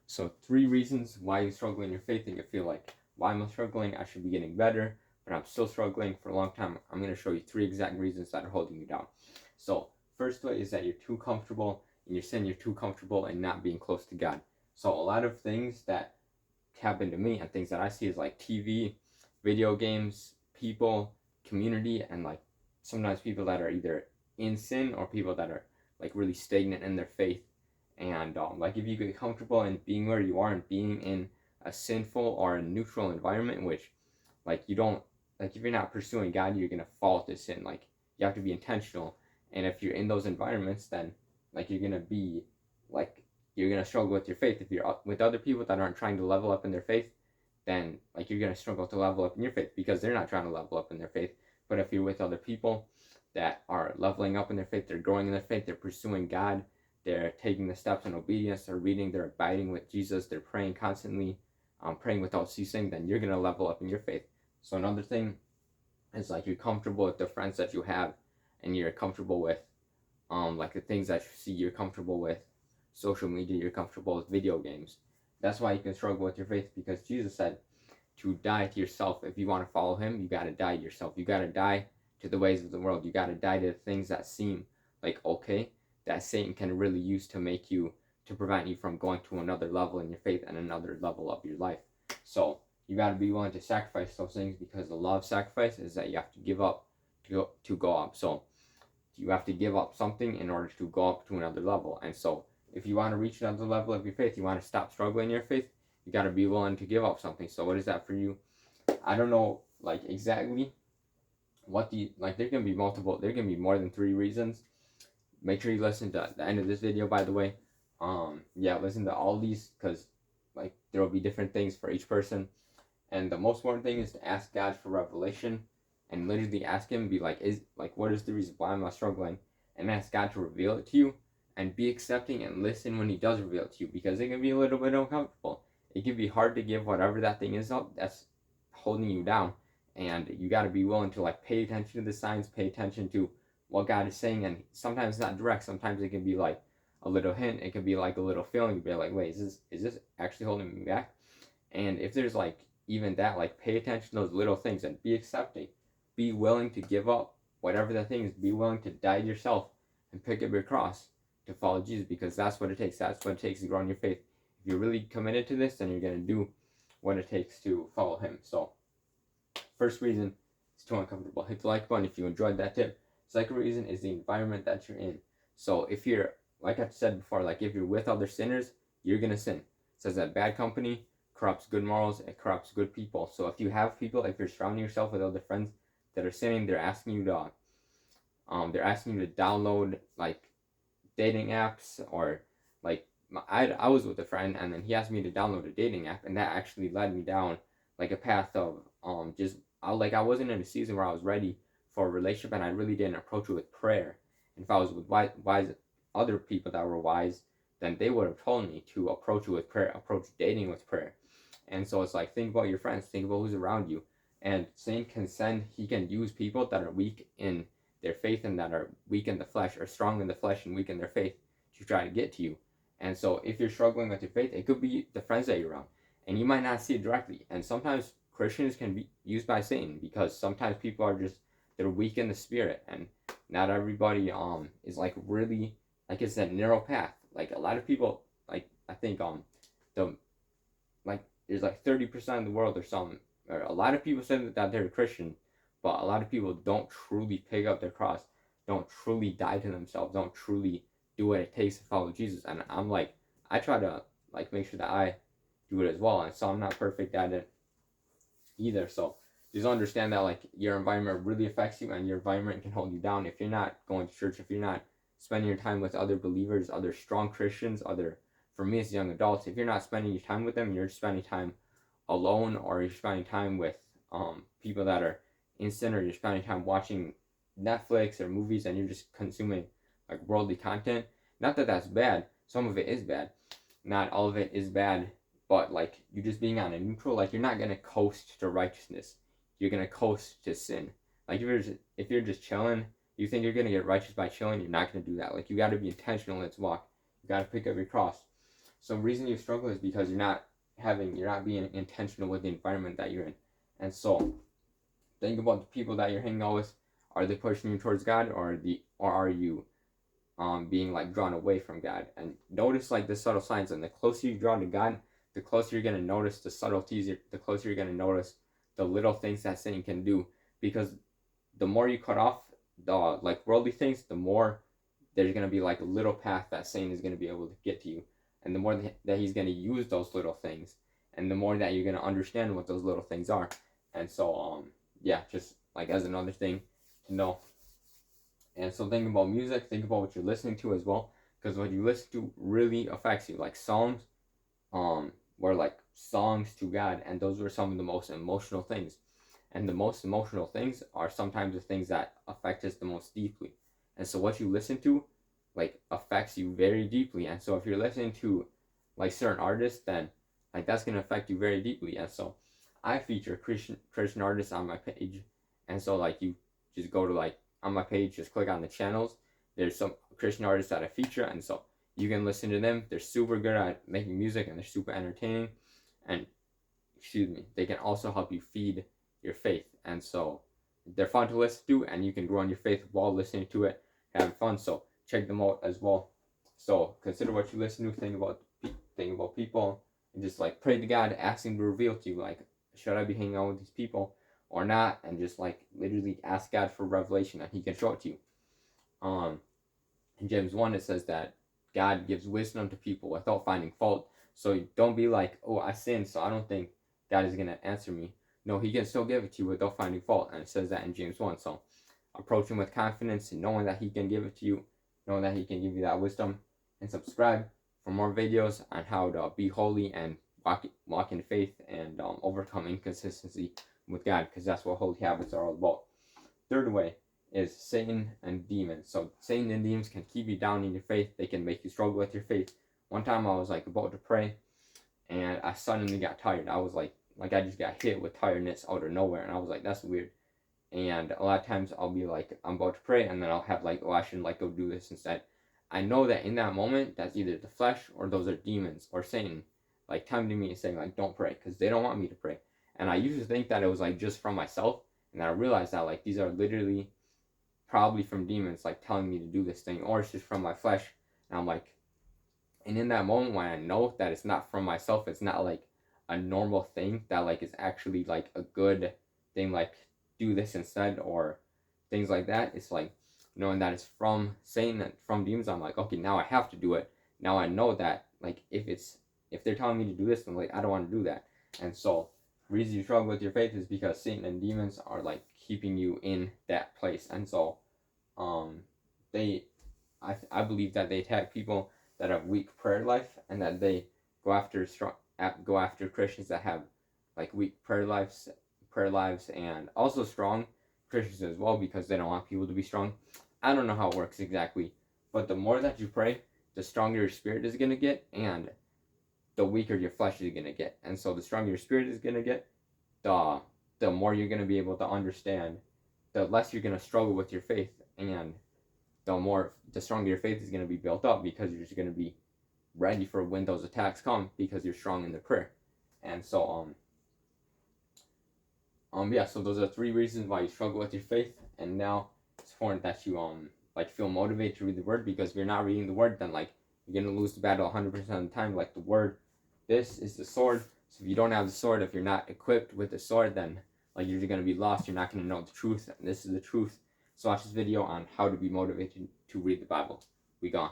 So 3 reasons why you struggle in your faith and you feel like, why am I struggling? I should be getting better, but I'm still struggling for a long time. I'm going to show you 3 exact reasons that are holding you down. So first way is that you're too comfortable in your sin. You're too comfortable in not being close to God. So a lot of things that happen to me and things that I see is like TV, video games, people, community, and like sometimes people that are either in sin or people that are like really stagnant in their faith. And like if you get comfortable in being where you are and being in a sinful or a neutral environment, which like you don't, like if you're not pursuing God, you're gonna fall to sin. Like you have to be intentional, and if you're in those environments, then like you're gonna be like you're gonna struggle with your faith. If you're with other people that aren't trying to level up in their faith, then like you're gonna struggle to level up in your faith because they're not trying to level up in their faith. But if you're with other people that are leveling up in their faith, they're growing in their faith, they're pursuing God, they're taking the steps in obedience, they're reading, they're abiding with Jesus, they're praying constantly, praying without ceasing, then you're gonna level up in your faith. So another thing is like you're comfortable with the friends that you have, and you're comfortable with like the things that you see. You're comfortable with social media. You're comfortable with video games. That's why you can struggle with your faith, because Jesus said to die to yourself. If you want to follow Him, you got to die to yourself. You got to die to the ways of the world. You got to die to the things that seem like okay, that Satan can really use to make you, to prevent you from going to another level in your faith and another level of your life. So you got to be willing to sacrifice those things, because the law of sacrifice is that you have to give up to go up. So you have to give up something in order to go up to another level. And so if you want to reach another level of your faith, you want to stop struggling in your faith, you got to be willing to give up something. So what is that for you? I don't know like exactly what do you like. There can be multiple, there can be more than 3 reasons. Make sure you listen to the end of this video, by the way. Yeah, listen to all these, because like there will be different things for each person. And the most important thing is to ask God for revelation, and literally ask Him, be like, is like, what is the reason why am I struggling? And ask God to reveal it to you, and be accepting and listen when He does reveal it to you, because it can be a little bit uncomfortable. It can be hard to give whatever that thing is up that's holding you down, and you got to be willing to like pay attention to the signs, pay attention to what God is saying. And sometimes it's not direct. Sometimes it can be like a little hint. It can be like a little feeling. You'll be like, wait, is this actually holding me back? And if there's like even that, like pay attention to those little things and be accepting. Be willing to give up whatever that thing is. Be willing to die to yourself and pick up your cross to follow Jesus, because that's what it takes. That's what it takes to grow in your faith. If you're really committed to this, then you're going to do what it takes to follow Him. So first reason is too uncomfortable. Hit the like button if you enjoyed that tip. Second reason is the environment that you're in. So if you're, like I said before, like if you're with other sinners, you're going to sin. It says that bad company corrupts good morals, it corrupts good people. So if you have people, if you're surrounding yourself with other friends that are sinning, they're asking you to download like dating apps, or like I was with a friend, and then he asked me to download a dating app, and that actually led me down like a path of just I wasn't in a season where I was ready for a relationship, and I really didn't approach it with prayer. And if I was with wise other people that were wise, then they would have told me to approach it with prayer, approach dating with prayer. And so it's like, think about your friends, think about who's around you. And Satan can send, he can use people that are weak in their faith and that are weak in the flesh, or strong in the flesh and weak in their faith, to try to get to you. And so if you're struggling with your faith, it could be the friends that you're around. And you might not see it directly. And sometimes Christians can be used by Satan, because sometimes people are just, they're weak in the spirit. And not everybody is like really, like it's that narrow path. Like a lot of people, like I think the like there's like 30% of the world or something, or a lot of people say that they're Christian, but a lot of people don't truly pick up their cross, don't truly die to themselves, don't truly do what it takes to follow Jesus. And I'm like, I try to like make sure that I do it as well, and so I'm not perfect at it either. So just understand that like your environment really affects you, and your environment can hold you down. If you're not going to church, if you're not spending your time with other believers, other strong Christians, other, for me as young adults, if you're not spending your time with them, you're spending time alone, or you're spending time with people that are in sin, or you're spending time watching Netflix or movies, and you're just consuming like worldly content. Not that that's bad. Some of it is bad. Not all of it is bad, but like you just being on a neutral, like you're not gonna coast to righteousness. You're gonna coast to sin. Like if you're just chilling, you think you're gonna get righteous by chilling, you're not gonna do that. Like you gotta be intentional in this walk. You gotta pick up your cross. So the reason you struggle is because you're not being intentional with the environment that you're in. And so think about the people that you're hanging out with. Are they pushing you towards God, or are you being like drawn away from God? And notice like the subtle signs. And the closer you draw to God, the closer you're gonna notice the subtleties. The closer you're gonna notice the little things that Satan can do. Because the more you cut off the like worldly things, the more there's gonna be like a little path that Satan is gonna be able to get to you, and the more that he's gonna use those little things, and the more that you're gonna understand what those little things are. And so yeah, just like as another thing to know. And so think about music, think about what you're listening to as well, because what you listen to really affects you. Like Psalms were like songs to God, and those were some of the most emotional things. And the most emotional things are sometimes the things that affect us the most deeply. And so what you listen to like affects you very deeply. And so if you're listening to like certain artists, then like that's gonna affect you very deeply. And so I feature Christian artists on my page. And so like you just go to like on my page, just click on the channels. There's some Christian artists that I feature, and so you can listen to them. They're super good at making music, and they're super entertaining. And excuse me, they can also help you feed your faith. And so they're fun to listen to, and you can grow in your faith while listening to it, having fun. So check them out as well. So consider what you listen to, think about people, and just like pray to God, asking to reveal to you, like, should I be hanging out with these people or not? And just like literally ask God for revelation, and He can show it to you. In James 1 it says that God gives wisdom to people without finding fault. So don't be like, oh, I sinned, so I don't think God is going to answer me. No, He can still give it to you without finding fault. And it says that in James 1. So approach Him with confidence and knowing that He can give it to you, knowing that He can give you that wisdom. And subscribe for more videos on how to be holy and walk in faith and overcome inconsistency with God, because that's what holy habits are all about. Third way is Satan and demons. So Satan and demons can keep you down in your faith. They can make you struggle with your faith. One time I was like about to pray, and I suddenly got tired. I was like I just got hit with tiredness out of nowhere, and I was like, that's weird. And a lot of times I'll be like, I'm about to pray, and then I'll have like, oh, I shouldn't like go do this instead. I know that in that moment, that's either the flesh or those are demons or Satan, like tempting me and saying like, don't pray, because they don't want me to pray. And I used to think that it was like just from myself, and I realized that like these are literally probably from demons like telling me to do this thing, or it's just from my flesh. And I'm like, and in that moment when I know that it's not from myself, it's not like a normal thing that like is actually like a good thing, like do this instead or things like that. It's like knowing that it's from Satan and from demons. I'm like, okay, now I have to do it. Now I know that like if they're telling me to do this, then like I don't want to do that. And so the reason you struggle with your faith is because Satan and demons are like keeping you in that place. And so I believe that they attack people that have weak prayer life, and that they go after Christians that have like weak prayer lives, and also strong Christians as well, because they don't want people to be strong. I don't know how it works exactly, but the more that you pray, the stronger your spirit is going to get, and the weaker your flesh is going to get. And so the stronger your spirit is going to get, the more you're going to be able to understand, the less you're going to struggle with your faith, and the stronger your faith is going to be built up, because you're just going to be ready for when those attacks come, because you're strong in the prayer. And so yeah, so those are 3 reasons why you struggle with your faith. And now it's important that you like feel motivated to read the word, because if you're not reading the word, then like you're going to lose the battle 100% of the time. Like the word, this is the sword. So if you don't have the sword, if you're not equipped with the sword, then like you're going to be lost. You're not going to know the truth, and this is the truth. So watch this video on how to be motivated to read the Bible. We gone.